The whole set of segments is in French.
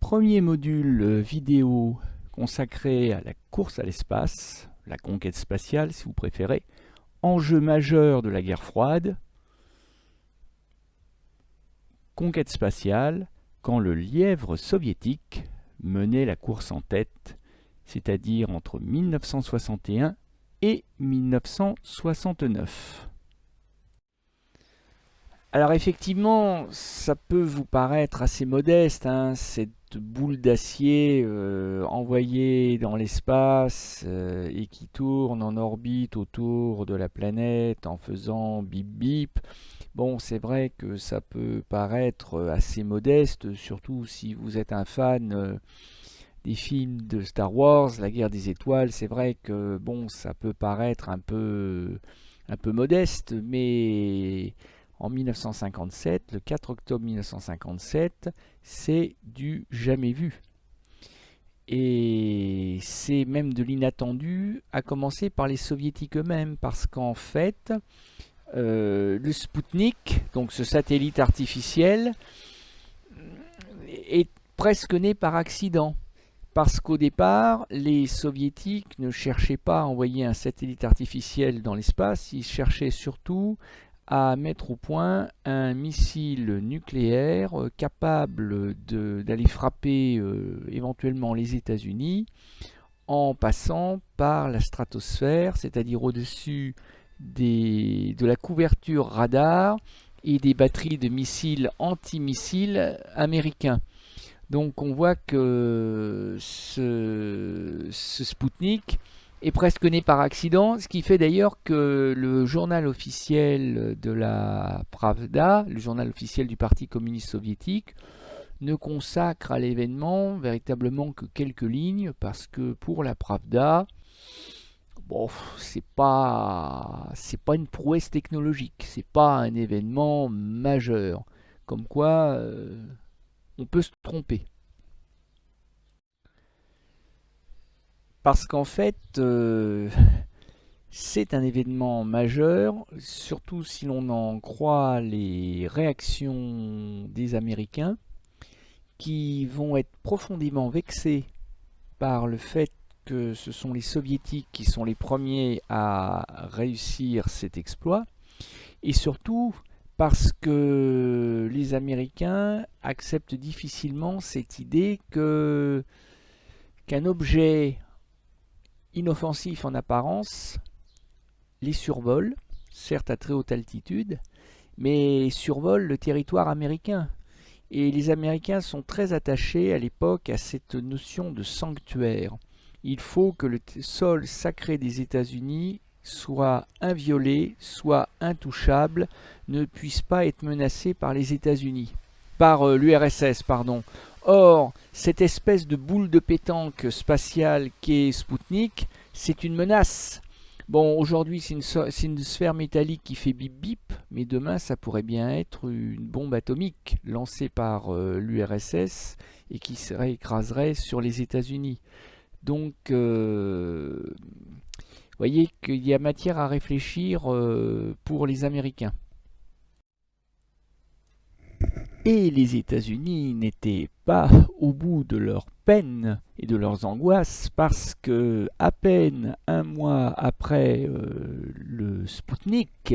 premier module vidéo consacré à la course à l'espace, la conquête spatiale si vous préférez, enjeu majeur de la guerre froide, conquête spatiale, quand le lièvre soviétique menait la course en tête, c'est-à-dire entre 1961 et 1969. Alors effectivement, ça peut vous paraître assez modeste, hein, cette boule d'acier envoyée dans l'espace et qui tourne en orbite autour de la planète en faisant bip bip. Bon, c'est vrai que ça peut paraître assez modeste, surtout si vous êtes un fan des films de Star Wars, la guerre des étoiles. C'est vrai que bon, ça peut paraître un peu modeste, mais en 1957, le 4 octobre 1957, c'est du jamais vu. Et c'est même de l'inattendu, à commencer par les soviétiques eux-mêmes, parce qu'en fait, le Spoutnik, donc ce satellite artificiel, est presque né par accident. Parce qu'au départ, les soviétiques ne cherchaient pas à envoyer un satellite artificiel dans l'espace, ils cherchaient surtout à mettre au point un missile nucléaire capable d'aller frapper éventuellement les États-Unis en passant par la stratosphère, c'est-à-dire au-dessus de la couverture radar et des batteries de missiles antimissiles américains. Donc on voit que ce Spoutnik est presque né par accident, ce qui fait d'ailleurs que le journal officiel de la Pravda, le journal officiel du Parti communiste soviétique, ne consacre à l'événement véritablement que quelques lignes, parce que pour la Pravda, bon, c'est pas une prouesse technologique, c'est pas un événement majeur, comme quoi on peut se tromper. Parce qu'en fait, c'est un événement majeur, surtout si l'on en croit les réactions des Américains, qui vont être profondément vexés par le fait que ce sont les Soviétiques qui sont les premiers à réussir cet exploit, et surtout parce que les Américains acceptent difficilement cette idée qu'un objet inoffensif en apparence les survole, certes à très haute altitude, mais survole le territoire américain. Et les Américains sont très attachés à l'époque à cette notion de sanctuaire. Il faut que le sol sacré des États-Unis soit inviolé, soit intouchable, ne puisse pas être menacé par les États-Unis, par l'URSS, pardon. Or, cette espèce de boule de pétanque spatiale qu'est Spoutnik, c'est une menace. Bon, aujourd'hui, c'est une sphère métallique qui fait bip bip, mais demain, ça pourrait bien être une bombe atomique lancée par l'URSS et qui se écraserait sur les États-Unis. Donc, vous voyez qu'il y a matière à réfléchir pour les Américains. Et les États-Unis n'étaient pas au bout de leur peine et de leurs angoisses, parce que à peine un mois après le Spoutnik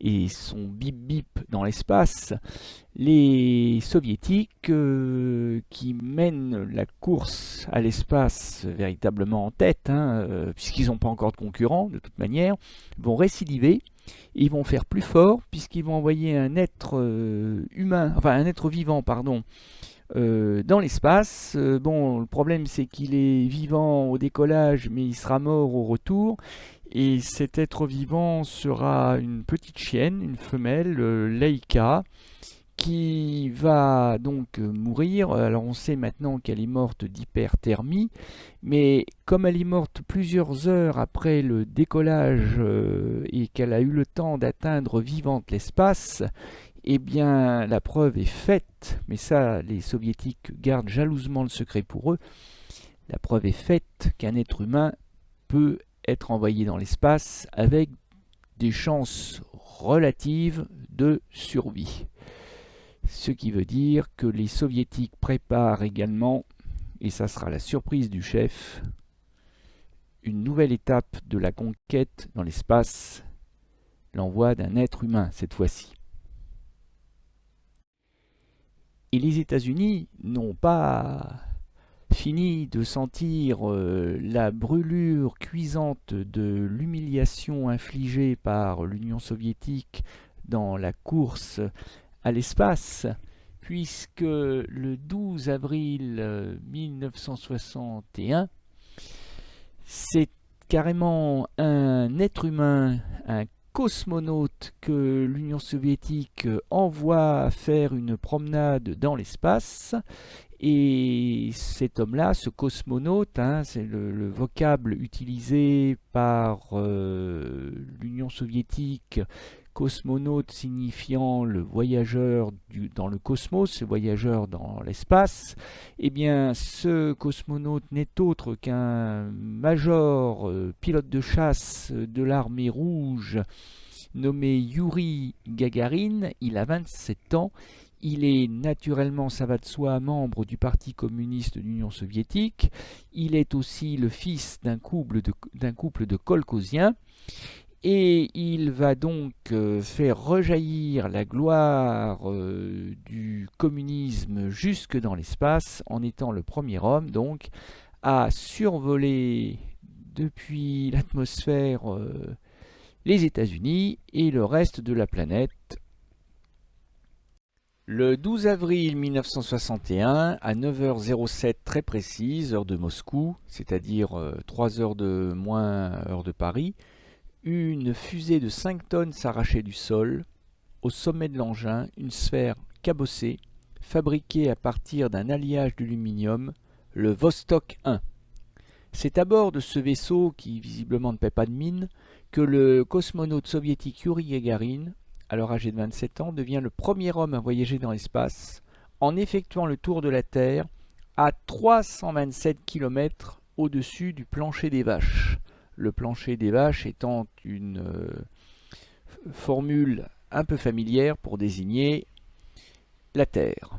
et son bip bip dans l'espace, les Soviétiques qui mènent la course à l'espace véritablement en tête, hein, puisqu'ils n'ont pas encore de concurrents de toute manière, vont récidiver. Et ils vont faire plus fort, puisqu'ils vont envoyer un être humain, enfin un être vivant, pardon, dans l'espace. Bon, le problème c'est qu'il est vivant au décollage, mais il sera mort au retour. Et cet être vivant sera une petite chienne, une femelle, Laika, qui va donc mourir. Alors on sait maintenant qu'elle est morte d'hyperthermie, mais comme elle est morte plusieurs heures après le décollage et qu'elle a eu le temps d'atteindre vivante l'espace, eh bien la preuve est faite, mais ça les soviétiques gardent jalousement le secret pour eux, la preuve est faite qu'un être humain peut être envoyé dans l'espace avec des chances relatives de survie. Ce qui veut dire que les soviétiques préparent également, et ça sera la surprise du chef, une nouvelle étape de la conquête dans l'espace, l'envoi d'un être humain cette fois-ci. Et les États-Unis n'ont pas fini de sentir la brûlure cuisante de l'humiliation infligée par l'Union soviétique dans la course à l'espace, puisque le 12 avril 1961, c'est carrément un être humain, un cosmonaute que l'Union soviétique envoie faire une promenade dans l'espace. Et cet homme-là, ce cosmonaute, c'est le vocable utilisé par l'Union soviétique, cosmonaute signifiant le voyageur dans le cosmos, le voyageur dans l'espace. Eh bien, ce cosmonaute n'est autre qu'un major pilote de chasse de l'armée rouge nommé Youri Gagarin. Il a 27 ans. Il est naturellement, ça va de soi, membre du Parti communiste de l'Union soviétique. Il est aussi le fils d'un couple de kolkhosiens. Et il va donc faire rejaillir la gloire du communisme jusque dans l'espace, en étant le premier homme donc à survoler depuis l'atmosphère les États-Unis et le reste de la planète. Le 12 avril 1961, à 9h07 très précise, heure de Moscou, c'est-à-dire 3 heures de moins, heure de Paris, une fusée de 5 tonnes s'arrachait du sol. Au sommet de l'engin, une sphère cabossée, fabriquée à partir d'un alliage d'aluminium, le Vostok 1. C'est à bord de ce vaisseau, qui visiblement ne paie pas de mine, que le cosmonaute soviétique Youri Gagarin, alors âgé de 27 ans, devient le premier homme à voyager dans l'espace, en effectuant le tour de la Terre à 327 km au-dessus du plancher des vaches. Le plancher des vaches étant une formule un peu familière pour désigner la Terre.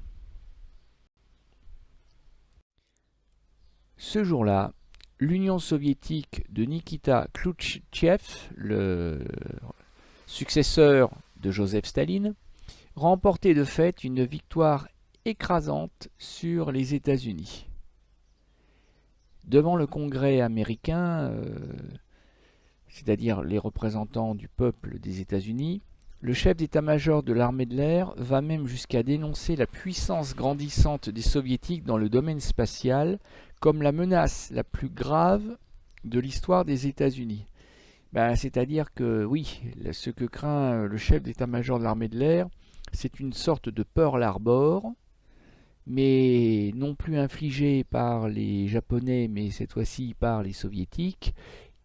Ce jour-là, l'Union soviétique de Nikita Khrouchtchev, le successeur de Joseph Staline, remportait de fait une victoire écrasante sur les États-Unis. Devant le Congrès américain, c'est-à-dire les représentants du peuple des États-Unis, le chef d'état-major de l'armée de l'air va même jusqu'à dénoncer la puissance grandissante des soviétiques dans le domaine spatial comme la menace la plus grave de l'histoire des États-Unis. C'est-à-dire que oui, ce que craint le chef d'état-major de l'armée de l'air, c'est une sorte de Pearl Harbor, mais non plus infligée par les Japonais, mais cette fois-ci par les Soviétiques,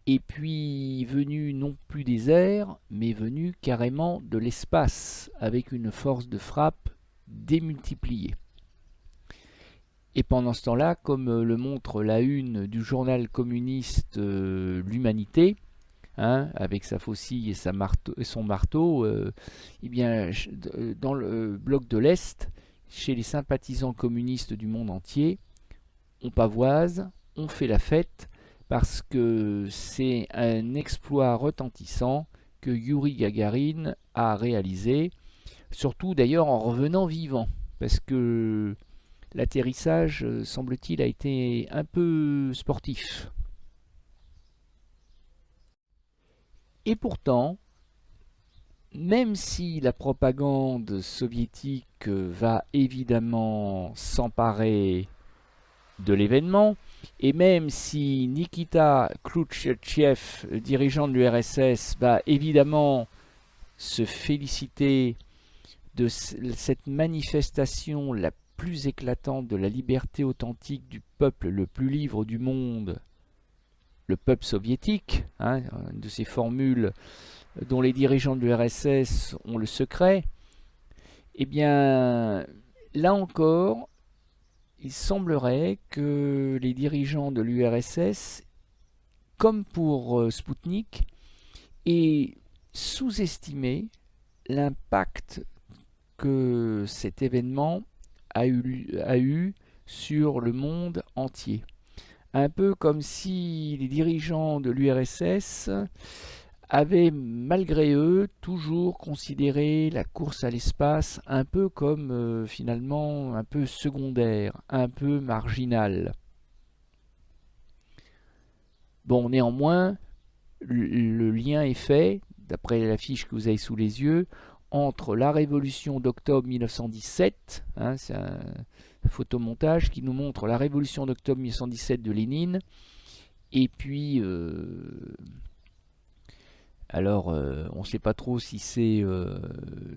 et puis venu non plus des airs, mais venu carrément de l'espace, avec une force de frappe démultipliée. Et pendant ce temps-là, comme le montre la une du journal communiste L'Humanité, avec sa faucille et son marteau, dans le bloc de l'Est, chez les sympathisants communistes du monde entier, on pavoise, on fait la fête, parce que c'est un exploit retentissant que Youri Gagarin a réalisé, surtout d'ailleurs en revenant vivant, parce que l'atterrissage, semble-t-il, a été un peu sportif. Et pourtant, même si la propagande soviétique va évidemment s'emparer de l'événement, et même si Nikita Khrouchtchev, dirigeant de l'URSS, va évidemment se féliciter de cette manifestation la plus éclatante de la liberté authentique du peuple le plus libre du monde, le peuple soviétique, une de ces formules dont les dirigeants de l'URSS ont le secret, eh bien, là encore, il semblerait que les dirigeants de l'URSS, comme pour Spoutnik, aient sous-estimé l'impact que cet événement a eu sur le monde entier. Un peu comme si les dirigeants de l'URSS avaient, malgré eux, toujours considéré la course à l'espace un peu comme finalement un peu secondaire, un peu marginal. Bon, néanmoins, le lien est fait, d'après la fiche que vous avez sous les yeux, entre la révolution d'octobre 1917, c'est un photomontage qui nous montre la révolution d'octobre 1917 de Lénine, et puis, on ne sait pas trop si c'est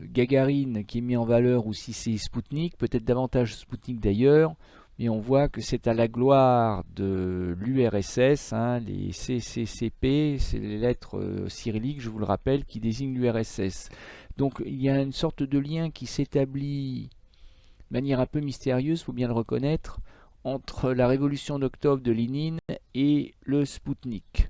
Gagarine qui est mis en valeur ou si c'est Spoutnik, peut-être davantage Spoutnik d'ailleurs, mais on voit que c'est à la gloire de l'URSS, les CCCP, c'est les lettres cyrilliques, je vous le rappelle, qui désignent l'URSS. Donc il y a une sorte de lien qui s'établit de manière un peu mystérieuse, il faut bien le reconnaître, entre la révolution d'octobre de Lénine et le Spoutnik.